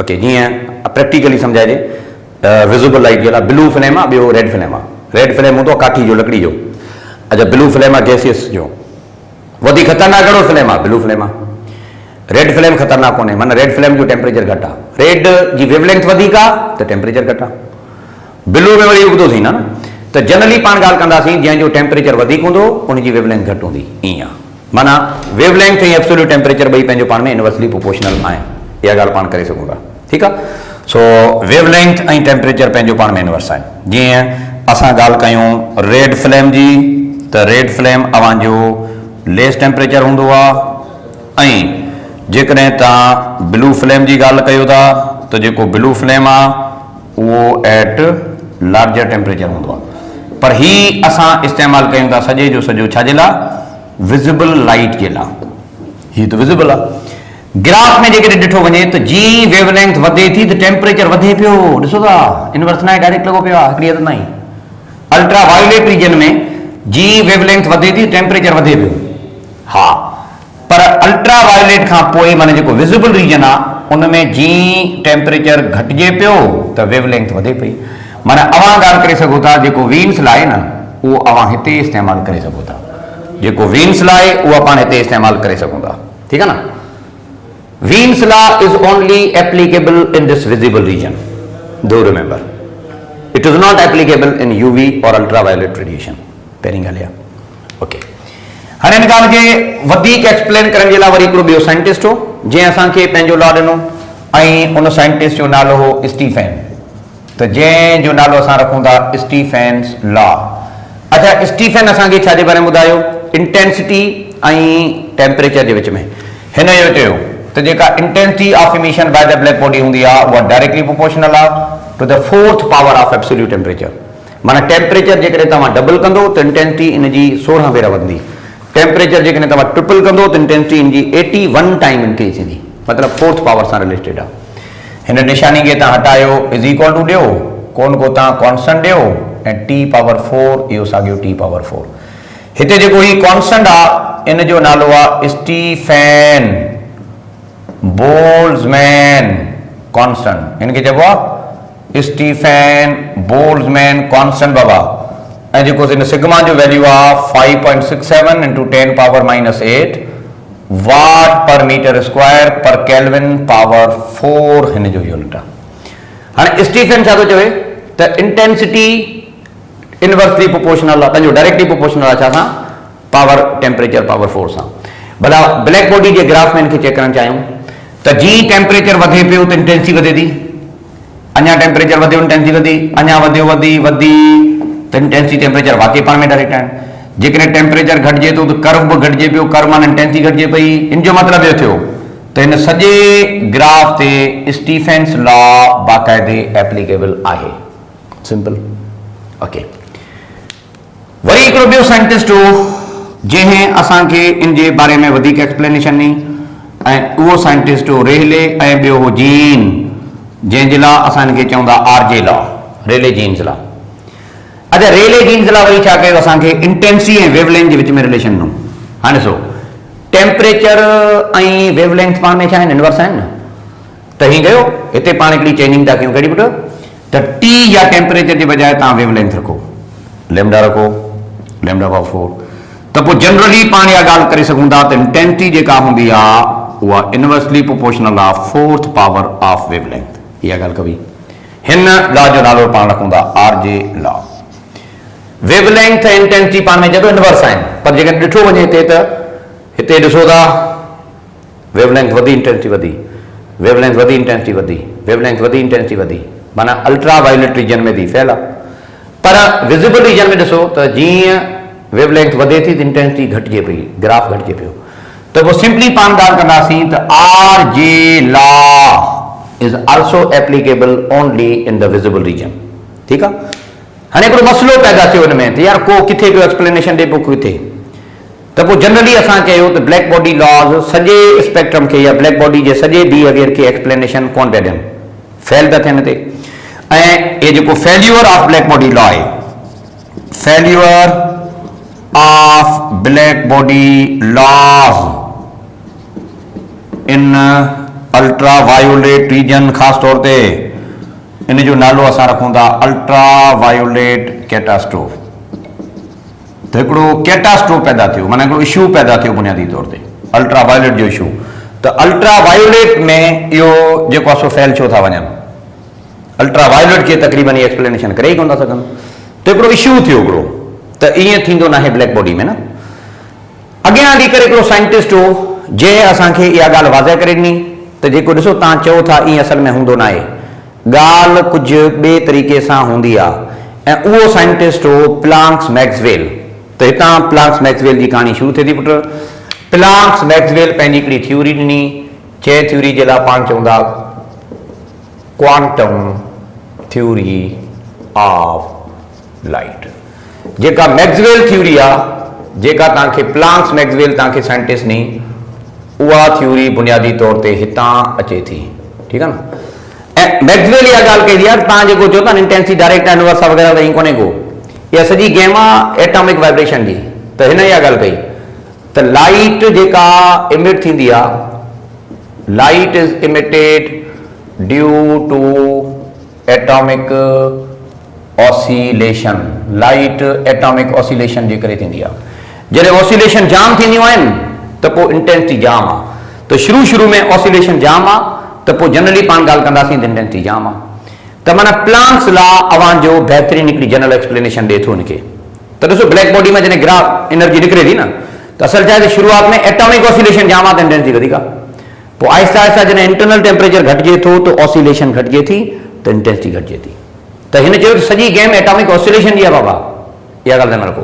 ओके, जीअं प्रैक्टिकली सम्झाइजे, विज़िबल लाइट जे लाइ ब्लू फ्लेम आहे, ॿियो रेड फ्लेम आहे। रेड फ्लेम हूंदो काठी जो, लकड़ी जो। अच्छा, ब्लू फ्लेम आहे गैसियस जो, वधीक ख़तरनाक कहिड़ो फ्लेम आहे, ब्लू फ्लेम आहे। रेड फ्लेम ख़तरनाक कोन्हे, माना रेड फ्लेम जो टेम्परेचर घटि आहे, रेड जी वेवलेंथ वधीक आहे त टेम्परेचर घटि आहे, ब्लू में वरी उबतो थींदा न। त जनरली पाण ॻाल्हि कंदासीं जंहिंजो टेम्परेचर वधीक हूंदो उनजी वेवलेंथ घटि हूंदी, ईअं आहे। माना वेवलेंथ ऐं एब्सोल्यूट टेम्परेचर ॿई पंहिंजो पाण में इनवर्सली प्रोपोर्शनल आहिनि, इहा ॻाल्हि पाण करे सघूं था, ठीकु आहे। सो वेवलेंथ ऐं टेम्परेचर पंहिंजो पाण में इनवर्स आहिनि। जीअं असां ॻाल्हि कयूं रेड फ्लेम जी, त रेड फ्लेम अव्हांजो लेस टेम्परेचर हूंदो आहे ऐं जेकॾहिं तव्हां ब्लू फ्लेम जी ॻाल्हि कयो था त जेको ब्लू फ्लेम आहे उहो एट लार्जर टेम्परेचर हूंदो आहे, पर ही असां इस्तेमालु कयूं था सॼे जो सॼो छाजे लाइ, विज़िबल लाइट जे लाइ। ही त विज़िबल आहे। ग्राफ में जेकॾहिं ॾिठो वञे त जीअं वेवलेंथ वधे थी त टेम्परेचर वधे पियो, ॾिसो था इनवर्स न आहे, डायरेक्ट लॻो पियो आहे, हिकिड़ी हद ताईं। अल्ट्रा वायोलेट रीजन में जीअं वेवलेंथ वधे थी टेम्परेचर वधे पियो, हा, पर अल्ट्रा वायोलेट खां पोइ माना जेको विज़िबल रीजन आहे उन में जीअं टेम्परेचर घटिजे पियो त वेवलेंथ वधे पई। माना अवां ॻाल्हि करे सघो था जेको वीन्स लॉ आहे न उहो अवां हिते इस्तेमालु करे सघो था, जेको वीन्स लॉ आहे उहो पाण हिते इस्तेमालु करे सघूं था, ठीकु आहे न। Wien's law is only applicable in this visible region, do remember, it is not applicable in UV और अल्ट्रा वायोलेट रेडिएशन। पहिरीं ॻाल्हि आहे, ओके। हाणे हिन ॻाल्हि खे वधीक एक्सप्लेन करण जे लाइ वरी हिकिड़ो ॿियो साइंटिस्ट हो जंहिं असांखे पंहिंजो लॉ ॾिनो, ऐं उन साइंटिस्ट जो नालो हो स्टीफेन, त जंहिंजो नालो असां रखूं था स्टीफेन्स लॉ। अच्छा, स्टीफेन असांखे छाजे बारे में ॿुधायो, इंटेंसिटी ऐं टेम्परेचर जे विच में। हिन जो चयो त जेका intensity of emission by the black body हूंदी आहे उहा डायरेक्टली प्रोपोर्शनल आहे to the 4th power of absolute temperature. माना टेम्परेचर जेकॾहिं तव्हां डबल कंदो त इंटेंसिटी इन जी 16 भेरा वधंदी, टेम्परेचर जेकॾहिं तव्हां ट्रिपल कंदो त इंटेंसिटी इन जी 81 टाइम इंक्रीज थींदी, मतिलबु 4th पावर सां रिलेटेड आहे। हिन निशानी खे तव्हां हटायो, इज इक्वल टू ॾियो, कोन को तव्हां कॉन्स्टेंट ॾियो ऐं T⁴ इहो साॻियो T⁴। हिते जेको ही कॉन्स्टेंट आहे इन जो नालो आहे स्टीफेन बोल्ट्जमैन कॉन्स्टेंट, हिनखे चइबो आहे स्टीफेन बोल्ट्जमैन कॉन्स्टेंट बाबा। ऐं जेको हिन सिग्मा जो वैल्यू आहे 5.67 × 10⁻⁸ watt per metre square per kelvin power 4 हिन जो यूनिट आहे। हाणे स्टीफेन छा थो चवे त इंटेंसिटी इनवर्सली प्रोपोर्शनल आहे, पंहिंजो डायरेक्टली प्रोपोर्शनल आहे छा सां, पावर टेम्परेचर पावर 4 सां। भला ब्लैक बॉडी जे ग्राफ में हिनखे चेक करणु चाहियूं त जीअं टेम्परेचर वधे पियो त इंटेंसिटी वधे थी, अञा टेम्परेचर वधियो इंटेंसिटी वधी, अञा वधियो वधी त इंटेंसिटी टेम्परेचर वाकई पाण में डायरेक्ट आहिनि। जेकॾहिं टेम्परेचर घटिजे थो त कर्व बि घटिजे पियो, कर्व माना इंटेंसिटी घटिजे पई। इन जो मतिलबु इहो थियो त हिन सॼे ग्राफ ते स्टीफेन्स लॉ बाक़ाइदे एप्लीकेबल आहे, सिंपल, ओके। वरी हिकिड़ो ॿियो साइंटिस्ट हो जंहिं असांखे इन जे बारे में वधीक एक्सप्लेनेशन ॾिनी, ऐं उहो साइंटिस्ट हो रेले, ऐं ॿियो हो जीन, जंहिंजे लाइ असां हिनखे चऊं था आरजे लॉ, रेले जीन्स लॉ। अच्छा, रेले जीन्स लाइ वरी छा कयो, असांखे इंटेंसिटी ऐं वेवलेंथ जे विच में रिलेशन ॾिनो। हाणे ॾिसो, टेम्परेचर ऐं वेवलेंथ पाण में छा आहिनि, इनवर्स आहिनि न, त हीअं कयो, हिते पाण हिकिड़ी चेंजिंग था कयूं, कहिड़ी पुटु, त T या टेम्परेचर जे बजाए तव्हां वेवलेंथ रखो, लैम्डा रखो, λ/4, त पोइ जनरली पाण इहा ॻाल्हि करे सघूं था त इंटेंसिटी जेका हूंदी आहे उहा इनवर्सली प्रोपोर्शनल आहे 4th पावर ऑफ वेवलेंथ। इहा ॻाल्हि कबी, हिन लॉ जो नालो पाण रखूं था आरजे लॉ। वेवलेंथ ऐं इंटेंसिटी पाण में जॾहिं इनवर्स आहिनि, पर जेकॾहिं ॾिठो वञे हिते त हिते ॾिसो था वेवलेंथ वधी इंटेंसिटी वधी, वेवलेंथ वधी इंटेंसिटी वधी, वेवलेंथ वधी इंटेंसिटी वधी, माना अल्ट्रा वायोलेट रीजन में थी फैल आहे। पर विजिबल रीजन में ॾिसो त जीअं वेवलेंथ वधे थी त इंटेंसिटी घटिजे पई, ग्राफ घटिजे पियो। त पोइ सिंपली पाण ॻाल्हि कंदासीं त R J law is also applicable only in the visible region, ठीकु आहे। हाणे हिकिड़ो मसइलो पैदा थियो हिन में त यार को किथे पियो एक्सप्लेनेशन ॾे, पोइ किथे, त पोइ जनरली असां चयो त ब्लैक बॉडी लॉज सॼे स्पेक्ट्रम खे या ब्लैक बॉडी जे सॼे बिहेवियर खे एक्सप्लेनेशन कोन पिया ॾियनि, फेल था थियनि हिते। ऐं ये जेको failure of black body law आहे, failure of black body laws in ultraviolet region, ख़ासि तौर ते इन जो नालो असां रखूं था अल्ट्रा वायोलेट कैटास्ट्रोफ। त हिकिड़ो कैटास्ट्रोफ पैदा थियो, माना हिकिड़ो इशू पैदा थियो बुनियादी तौर ते अल्ट्रा वायोलेट जो इशू। त अल्ट्रा वायोलेट में इहो जेको आहे सो फेल छो था वञनि, अल्ट्रा वायोलेट खे तक़रीबन इहे एक्सप्लेनेशन करे ई कोन था सघनि। त हिकिड़ो इशू थियो हिकिड़ो, त ईअं थींदो न आहे ब्लैक बॉडी में न। अॻियां हली करे हिकिड़ो साइंटिस्ट हो जंहिं असांखे इहा ॻाल्हि वाज़ह करे ॾिनी त जेको ॾिसो तव्हां चओ था ईअं असल में हूंदो न आहे, ॻाल्हि कुझु ॿिए तरीक़े सां हूंदी आहे। ऐं उहो साइंटिस्ट हो प्लांक्स मैक्सवेल। त हितां प्लांक्स मैक्सवेल जी कहाणी शुरू थिए थी पुटु। प्लांक्स मैक्सवेल पंहिंजी हिकिड़ी थ्योरी ॾिनी जंहिं थ्योरी जे लाइ पाण चवंदा क्वांटम थ्योरी ऑफ लाइट, जेका मैक्सवेल थ्योरी आहे, जेका तव्हांखे प्लांक्स मैक्सवेल तव्हांखे साइंटिस्ट नी, उहा थ्योरी बुनियादी तौर ते हितां अचे थी। ठीकु आहे न। ऐं मैक्सवेल इहा ॻाल्हि कई आहे, तव्हां जेको चओ था न इंटेंसिटी डायरेक्ट इनवर्स वग़ैरह त ईअं कोन्हे को, इहा सॼी गेम आहे एटॉमिक वाइब्रेशन जी। त हिन इहा ॻाल्हि कई त लाइट जेका इमिट थींदी आहे, light is emitted due to atomic oscillation. Light atomic oscillation जे करे थींदी आहे। जॾहिं ऑसिलेशन जाम थींदियूं आहिनि त पोइ इंटेंसिटी जाम आहे। त शुरू में ऑसिलेशन जाम आहे त पोइ जनरली पाण ॻाल्हि कंदासीं त इंटेंसिटी जाम आहे। त माना प्लांक्स लॉ अवां जो बहितरीन हिकिड़ी जनरल एक्सप्लेनेशन ॾिए थो हिनखे। त ॾिसो ब्लैक बॉडी में जॾहिं ग्राफ एनर्जी निकिरे थी न, त असल छा आहे त शुरूआत में एटॉमिक ऑसिलेशन जाम आहे त इंटेंसिटी वधीक आहे। पोइ आहिस्ता आहिस्ता जॾहिं इंटरनल टेम्परेचर घटिजे थो त ऑसिलेशन घटिजे थी त इंटेंसिटी घटिजे थी। त हिन चयो त सॼी गेम एटॉमिक ऑसिलेशन जी आहे बाबा, इहा ॻाल्हि ध्यानु रखो।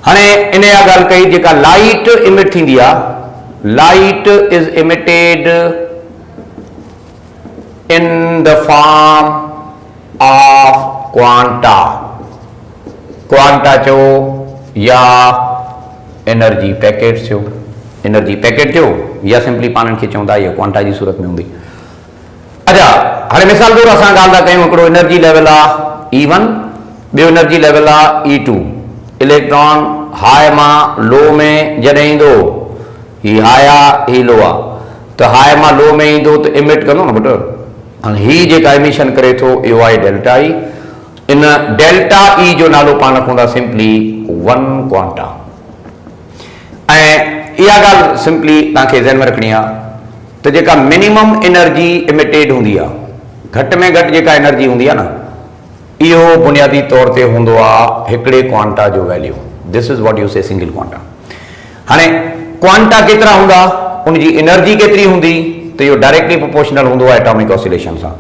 हाणे इन इहा ॻाल्हि कई जेका लाइट इमिट थींदी आहे, light is emitted in the form of quanta. Quanta चो या एनर्जी पैकेट थियो, एनर्जी पैकेट थियो या सिंपली पाण खे चवंदा इहा क्वांटा जी सूरत में हूंदी। अच्छा, हाणे मिसाल तौर असां ॻाल्हि था कयूं, हिकिड़ो एनर्जी लेवल आहे E1, ॿियो एनर्जी लेवल आहे E2। इलेक्ट्रॉन हाई मां लो में जॾहिं ईंदो, ही हाई आहे ही लो आहे, त हाई मां लो में ईंदो त इमिट कंदो न पुटु। हाणे ही जेका एमिशन करे थो इहो आहे डेल्टा ई। इन डेल्टा ई जो नालो पाण रखूं सिंपली 1 क्वांटा। ऐं इहा ॻाल्हि सिंपली तव्हांखे ज़हन में रखणी आहे त जेका मिनिमम एनर्जी इमिटेड हूंदी आहे, घटि में घटि जेका एनर्जी हूंदी आहे न, इहो बुनियादी तौर ते हूंदो आहे हिकिड़े क्वांटा जो value. This is what you से सिंगल क्वांटा। हाणे क्वांटा केतिरा हूंदा, उनजी एनर्जी केतिरी हूंदी, त इहो डायरेक्टली प्रोपोर्शनल हूंदो आहे एटॉमिक ऑसिलेशन सां।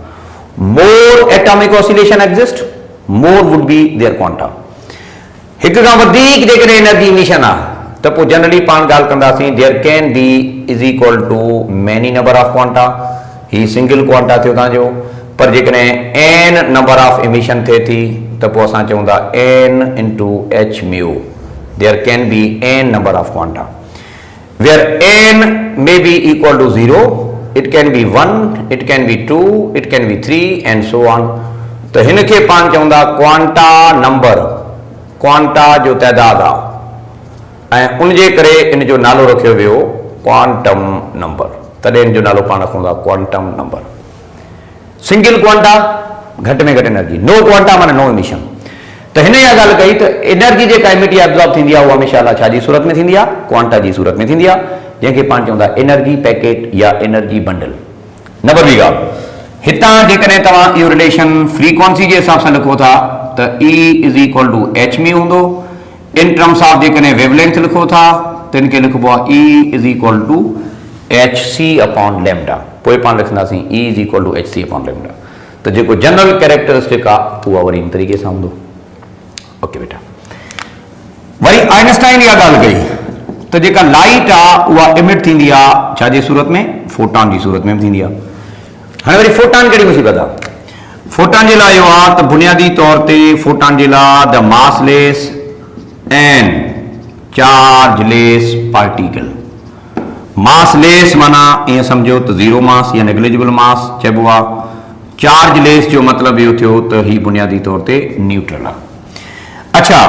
More atomic oscillation exist, more would be there quanta. हिक खां वधीक जेकॾहिं एनर्जी इमिशन आहे त पोइ जनरली पाण ॻाल्हि कंदासीं there can be is equal to many number of quanta. ही सिंगल क्वांटा थियो तव्हांजो। पर जेकॾहिं n नंबर ऑफ इमिशन थिए थी त पोइ असां चवंदा n into h mu. There can be n number of quanta where n may be equal to 0, it can be 1, it can be 2, it can be 3 and so on। त हिनखे पाण चवंदा क्वांटा नंबर, क्वांटा जो तइदाद आहे, ऐं उनजे करे इन जो नालो रखियो वियो क्वांटम नंबर। तॾहिं इन जो नालो पाण रखूं था क्वांटम नंबर। सिंगल क्वांटा, घटि में घटि एनर्जी, नो क्वांटा माना नो इमिशन। त हिन इहा ॻाल्हि कई त एनर्जी जेका इमिट या एब्जॉर्ब थींदी आहे उहा हमेशह छा जी सूरत में थींदी आहे, क्वांटा जी सूरत में थींदी आहे, जंहिंखे पाण चवंदा एनर्जी पैकेट या एनर्जी बंडल। नंबर ॿी ॻाल्हि, हितां जेकॾहिं तव्हां इहो रिलेशन फ्रीक्वेंसी जे हिसाब सां लिखो था त E is equal to h mu हूंदो। इन टर्म्स ऑफ जेकॾहिं वेवलेंथ लिखो था त इनखे लिखिबो आहे E is equal to hc upon lambda. पोइ पाण लिखंदासीं E is equal to hc upon lambda. त जेको जनरल कैरेक्टरिस्टिक आहे उहा वरी इन तरीक़े सां हूंदो। ओके बेटा, वरी आइंस्टाइन इहा ॻाल्हि कई त जेका लाइट आहे उहा इमिट थींदी आहे छा जी सूरत में, फोटॉन जी सूरत में थींदी आहे। हाणे वरी फोटॉन कहिड़ी मुसीबत आहे? फोटॉन जे लाइ इहो आहे त बुनियादी तौर ते फोटॉन जे लाइ the massless and chargeless particle. Massless माना ईअं सम्झो त ज़ीरो मास या नेग्लिजिबल मास चइबो आहे। चार्जलेस जो मतिलबु इहो थियो त ही बुनियादी तौर ते न्यूट्रल आहे। अच्छा,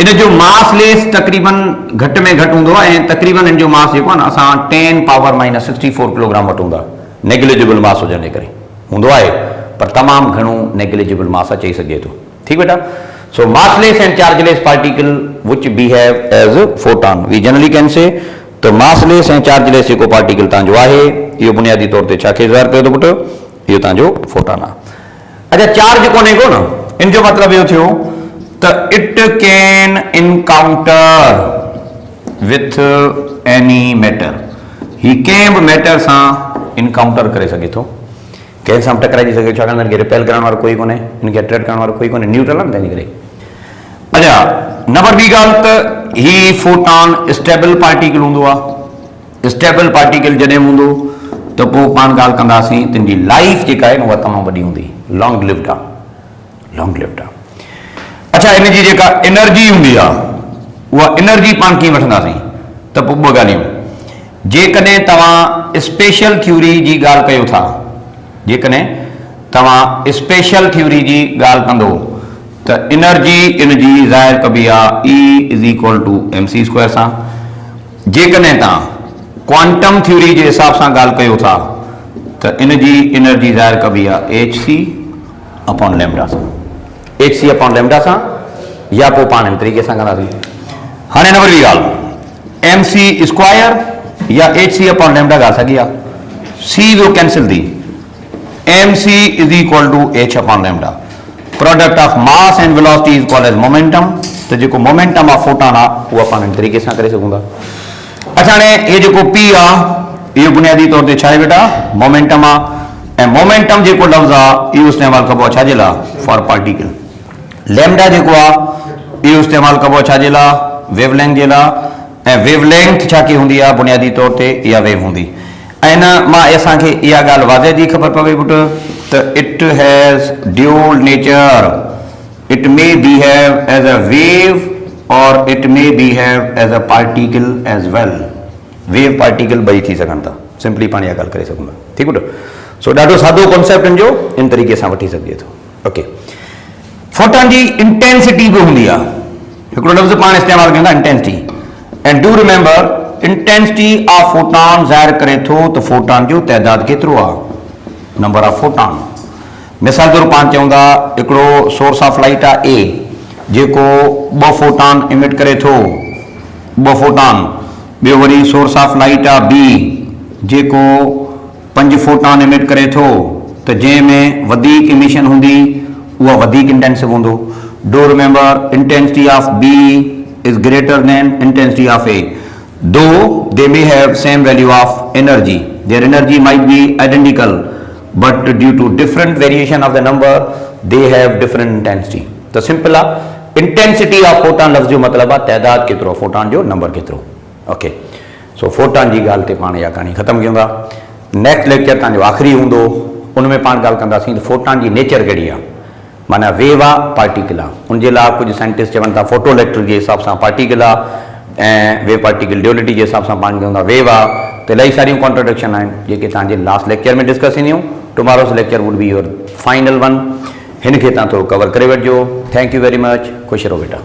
इन जो मासलेस तक़रीबन घटि में घटि हूंदो आहे, ऐं तक़रीबन इन जो मास जेको आहे न असां 10⁻64 किलोग्राम वटि हूंदा। नेग्लिजिबल मास हुजण जे करे हूंदो आहे, पर तमामु घणो नेग्लिजिबल मास चई सघे थो। ठीकु बेटा। So massless and chargeless particle which behave as photon, we generally can say त मासलेस ऐं चार्जलेस जेको पार्टिकल तव्हांजो आहे इहो बुनियादी तौर ते छा खे ज़ाहिर करे थो पुटु, इहो तव्हांजो फोटॉन आहे। अच्छा, चार्ज कोन्हे को न, इन जो मतिलबु इहो थियो त it can encounter with any matter. ही कंहिं बि मैटर सां इनकाउंटर करे सघे थो, कंहिं सां टकराइजी सघे, छाकाणि हिनखे रिपेल करण वारो कोई कोन्हे, हिनखे अट्रैक्ट करण वारो कोई कोन्हे, न्यूट्रल आहे न तंहिंजे करे। अच्छा, नंबर ॿी ॻाल्हि त ही फोटॉन स्टेबल पार्टिकल हूंदो आहे। स्टेबल पार्टिकल जॾहिं हूंदो तो पोइ पाण ॻाल्हि कंदासीं तिन जी लाइफ जेका आहे उहा तमामु वॾी हूंदी, लॉन्ग लिव्ड आहे, लॉन्ग लिव्ड आहे। अच्छा, इन जी जेका एनर्जी हूंदी आहे उहा एनर्जी पाण कीअं वठंदासीं, त पोइ ॿ ॻाल्हियूं। जेकॾहिं तव्हां स्पेशल थ्योरी जी ॻाल्हि कयो था, जेकॾहिं तव्हां स्पेशल थ्योरी जी ॻाल्हि कंदो त एनर्जी इन जी ज़ाहिर कबी आहे E=mc² सां। जेकॾहिं तव्हां क्वांटम थ्योरी जे हिसाब सां ॻाल्हि कयो था त इन जी एनर्जी ज़ाहिर कबी आहे hc/λ सां, hc/λ सां, या पोइ पाण इन तरीक़े सां कंदासीं। हाणे नंबर ॿी ॻाल्हि, mc² या hc/λ ॻाल्हि साॻी आहे, c वियो कैंसिल थी, mc=h/λ। Product of mass and velocity is called as momentum. तो जो मोमेंटम ऑफ फोटॉन आहे उहा पाण इन तरीक़े सां करे सघूं था। अच्छा, हाणे ये जो p आहे इहो बुनियादी तौर ते छा आहे बेटा, मोमेंटम आहे। ऐं मोमेंटम जेको लफ़्ज़ आहे इहो इस्तेमालु कबो आहे छाजे लाइ, फॉर पार्टिकल। लैम्डा जेको आहे इहो इस्तेमालु कबो आहे छाजे लाइ, वेवलेंथ जे लाइ। ऐं वेवलेंथ छा की हूंदी आहे, बुनियादी तौर ते इहा वेव हूंदी। ऐं न मां असांखे इहा ॻाल्हि वाज़े जी ख़बर पवे पुटु त it has dual nature, it may behave as a wave or it may behave as a particle as well. Wave particle ॿई थी सघनि था, सिंपली पाण इहा ॻाल्हि करे सघूं था, ठीकु आहे। सो ॾाढो सादो कॉन्सेप्ट इन जो इन तरीक़े सां वठी सघिजे थो। ओके, फोटॉन जी इंटेंसिटी बि हूंदी आहे, हिकिड़ो लफ़्ज़ पाण इस्तेमालु कयूं था intensity. And do remember, intensity of photon ज़ाहिर करे थो त फोटॉन जो तइदाद केतिरो आहे, नंबर ऑफ फोटॉन। मिसाल तौर पाण चऊं था हिकिड़ो सोर्स ऑफ लाइट आहे ए, जेको 2 फोटॉन इमिट करे थो, 2 फोटॉन। ॿियो वरी सोर्स ऑफ लाइट आहे बी, जेको 5 फोटॉन इमिट करे थो, त जंहिंमें वधीक इमिशन हूंदी उहा वधीक इंटेंसिव हूंदो। Do remember, intensity of B is greater than intensity of A, though they may have same value of energy, their energy might be identical, but due to different variation of the number they have different intensity। तो simple आहे intensity of photon लफ़्ज़ जो मतिलबु आहे तइदाद केतिरो, photon जो number केतिरो। Okay, सो photon जी ॻाल्हि ते पाण इहा कहाणी ख़तमु कयूं था। नेक्स्ट लेक्चर तव्हांजो आख़िरी हूंदो, उन में पाण ॻाल्हि कंदासीं त फोटॉन जी नेचर कहिड़ी आहे, माना वेव आहे पार्टिकल आहे। उनजे लाइ कुझु साइंटिस्ट चवनि था फोटो इलेक्ट्रिक जे हिसाब सां पार्टिकल आहे, ऐं वेव पार्टिकल ड्यूलिटी जे हिसाब सां पाण चवंदा वेव आहे। त इलाही सारियूं कॉन्ट्रडिक्शन आहिनि जेके तव्हांजे लास्ट लेक्चर में डिस्कस थींदियूं। Tomorrow's lecture would be your final one, हिन खे तव्हां थोरो कवर करे वठिजो। थैंक यू वेरी मच, ख़ुशि रहो बेटा।